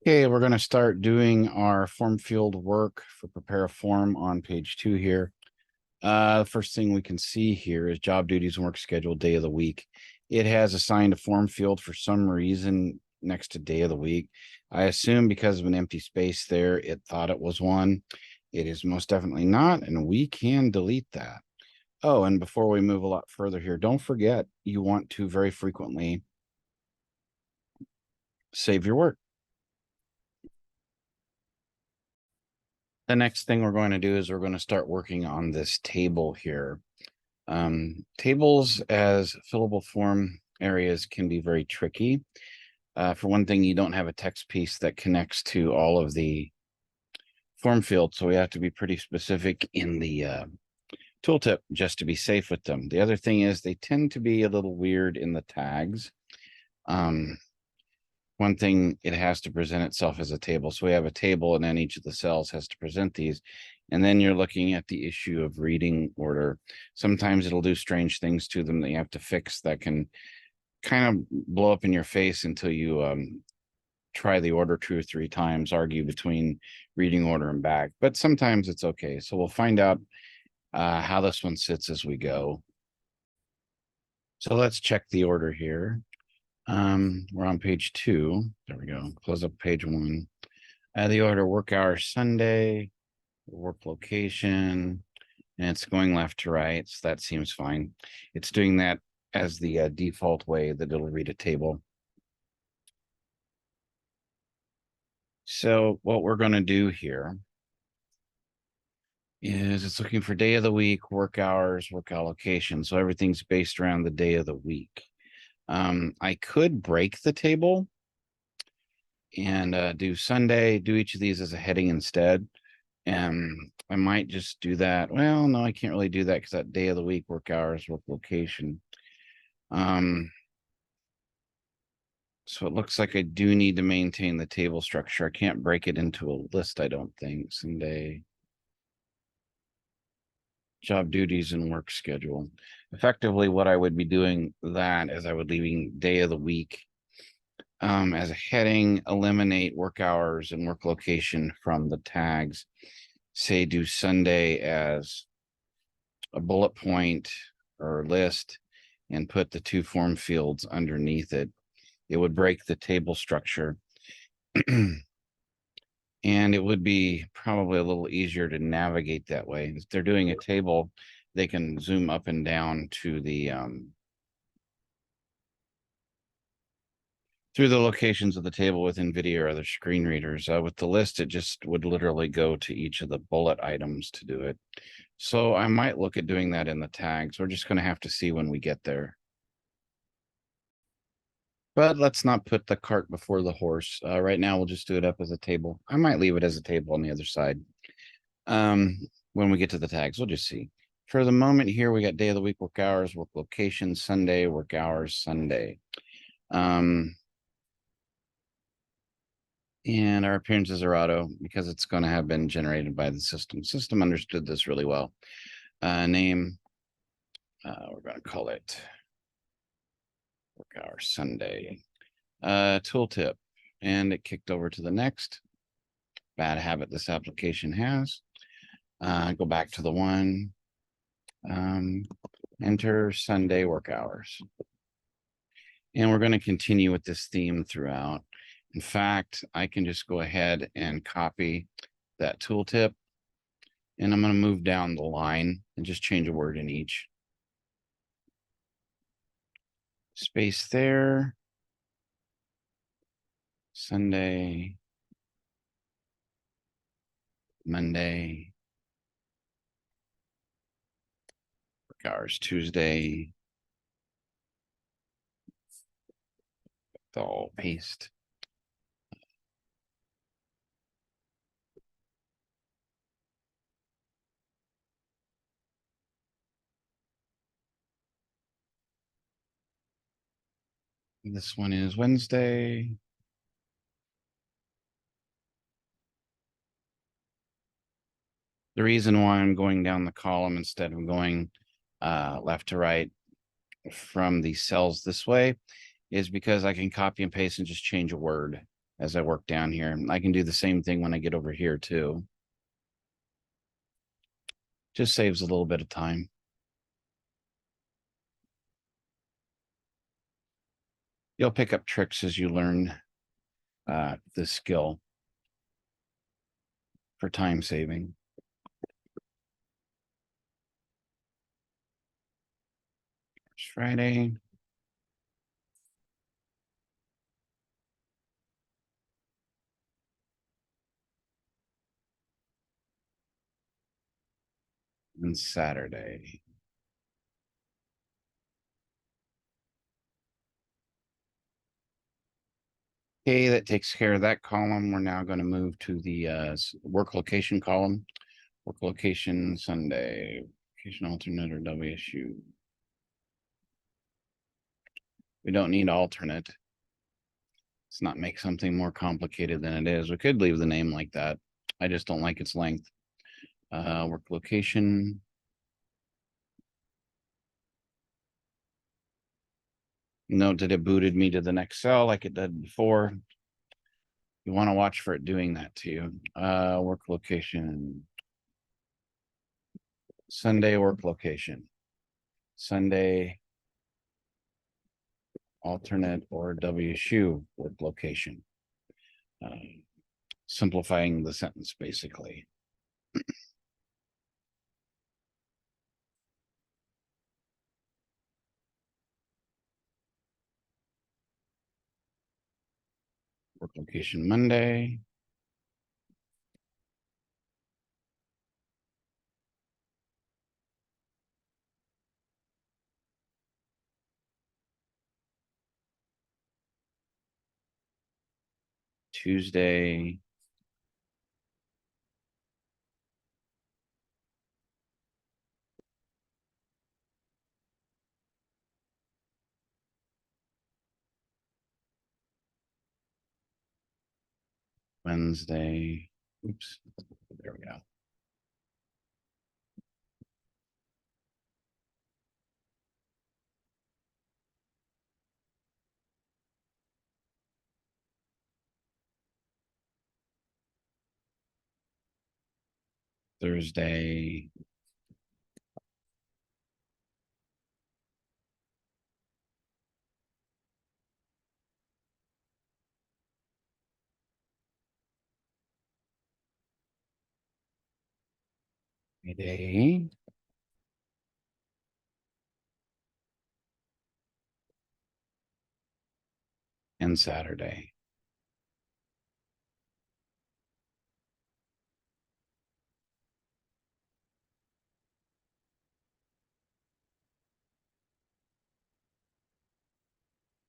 Okay, we're going to start doing our form field work for prepare a form on page 2 here. The first thing we can see here is job duties and work schedule day of the week. It has assigned a form field for some reason next to day of the week. I assume because of an empty space there, it thought it was one. It is most definitely not, and we can delete that. Oh, and before we move a lot further here, don't forget you want to very frequently save your work. The next thing we're going to do is we're going to start working on this table here. Tables as fillable form areas can be very tricky. For one thing, you don't have a text piece that connects to all of the form fields, so we have to be pretty specific in the tooltip just to be safe with them. The other thing is they tend to be a little weird in the tags. One thing, it has to present itself as a table. So we have a table and then each of the cells has to present these. And then you're looking at the issue of reading order. Sometimes it'll do strange things to them that you have to fix that can kind of blow up in your face until you try the order 2 or 3 times, argue between reading order and back. But sometimes it's okay. So we'll find out how this one sits as we go. So let's check the order here. We're on page 2. There we go. Close up page 1. The order work hours Sunday, work location, and it's going left to right. So that seems fine. It's doing that as the default way that it'll read a table. So what we're going to do here is it's looking for day of the week, work hours, work allocation. So everything's based around the day of the week. I could break the table and do Sunday, do each of these as a heading instead. And I might just do that. Well, no, I can't really do that because that day of the week, work hours, work location. So it looks like I do need to maintain the table structure. I can't break it into a list, I don't think. Sunday. Job duties and work schedule. Effectively, what I would be doing that is I would leaving day of the week as a heading, eliminate work hours and work location from the tags. Say do Sunday as a bullet point or list and put the 2 form fields underneath it. It would break the table structure. And it would be probably a little easier to navigate that way. If they're doing a table, they can zoom up and down to the through the locations of the table with NVIDIA or other screen readers. With the list, it just would literally go to each of the bullet items to do it. So I might look at doing that in the tags. We're just going to have to see when we get there. But let's not put the cart before the horse. Right now, we'll just do it up as a table. I might leave it as a table on the other side. When we get to the tags, we'll just see. For the moment here, we got day of the week, work hours, work location, Sunday, work hours, Sunday. And our appearances are auto because it's going to have been generated by the system. System understood this really well. Name, we're going to call it work hours Sunday. Tooltip, and it kicked over to the next. Bad habit this application has. Go back to the one. Enter Sunday work hours. And we're going to continue with this theme throughout. In fact, I can just go ahead and copy that tooltip. And I'm going to move down the line and just change a word in each. Space there. Sunday. Monday. Work hours Tuesday. All paste. This one is Wednesday. The reason why I'm going down the column instead of going left to right from the cells this way is because I can copy and paste and just change a word as I work down here. I can do the same thing when I get over here too. Just saves a little bit of time. You'll pick up tricks as you learn this skill for time saving. It's Friday. And Saturday. Okay, that takes care of that column. We're now going to move to the work location column. Work location Sunday, location alternate or WSU. We don't need alternate. Let's not make something more complicated than it is. We could leave the name like that. I just don't like its length. Work location. Note that it booted me to the next cell like it did before. You want to watch for it doing that to you. Work location. Sunday work location. Sunday alternate or WSU work location. Simplifying the sentence basically. Work location Monday. Tuesday. Wednesday. Oops. There we go. Thursday. Friday. And Saturday.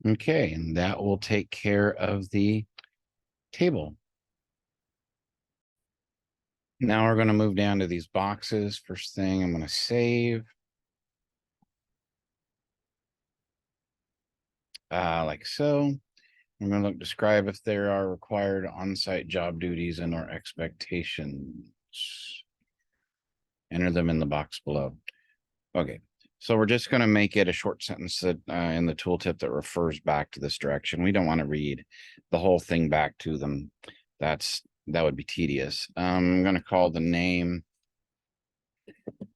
Okay, and that will take care of the table. Now we're going to move down to these boxes. First thing I'm going to save. Like so. I'm going to look, describe if there are required on-site job duties and or expectations. Enter them in the box below. Okay, so we're just going to make it a short sentence that in the tooltip that refers back to this direction. We don't want to read the whole thing back to them. That would be tedious. I'm going to call the name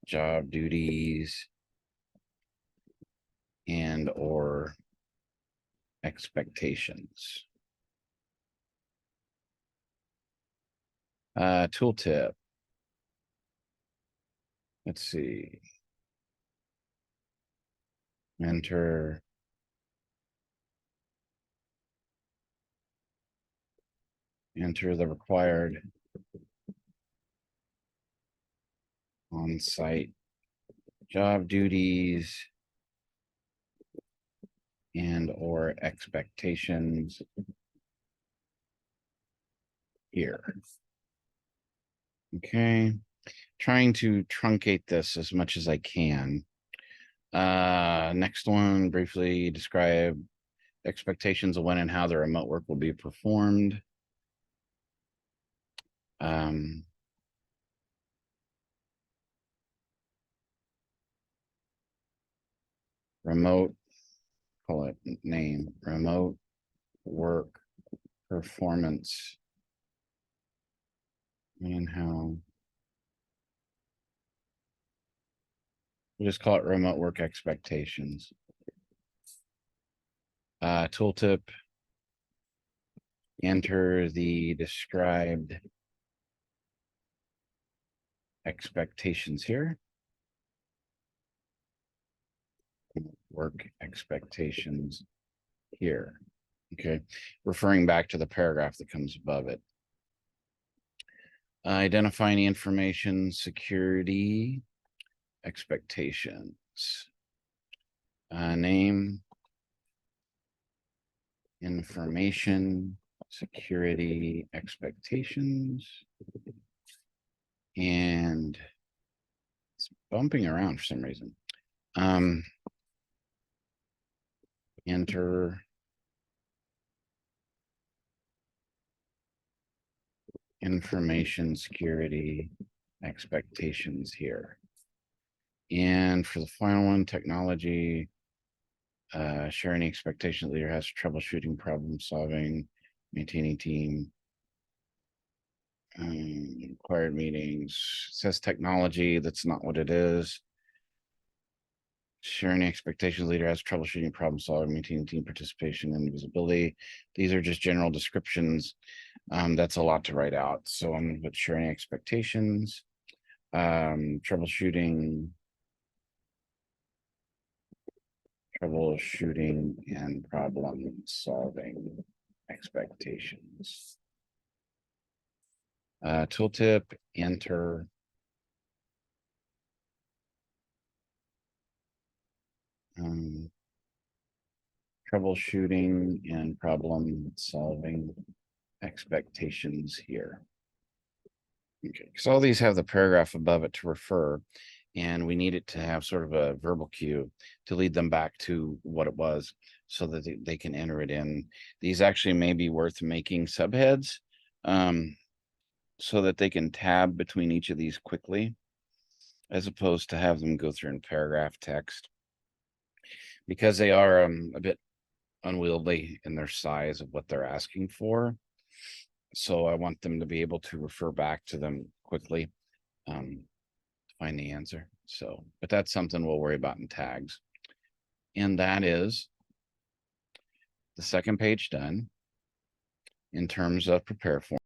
job duties and or expectations. Tooltip. Let's see. Enter the required on-site job duties and or expectations here. Okay, trying to truncate this as much as I can. Next one, briefly describe expectations of when and how the remote work will be performed. Remote, call it name, remote work performance and how we'll just call it remote work expectations. Tooltip, enter the described expectations here. Work expectations here. Okay, referring back to the paragraph that comes above it. Identifying information security expectations. Name, information security expectations, and it's bumping around for some reason. Enter information security expectations here. And for the final one, technology, share any expectation the leader has for troubleshooting, problem solving, maintaining team, required meetings. It says technology, that's not what it is. Share any expectations the leader has troubleshooting, problem solving, maintaining team participation and visibility. These are just general descriptions. That's a lot to write out. So I'm going to put sharing expectations, troubleshooting and problem solving expectations. Tooltip, enter troubleshooting and problem solving expectations here. Okay, so all these have the paragraph above it to refer, and we need it to have sort of a verbal cue to lead them back to what it was so that they can enter it in. These actually may be worth making subheads so that they can tab between each of these quickly, as opposed to have them go through in paragraph text, because they are a bit unwieldy in their size of what they're asking for. So I want them to be able to refer back to them quickly to find the answer. So, but that's something we'll worry about in tags. And that is the second page done in terms of prepare form.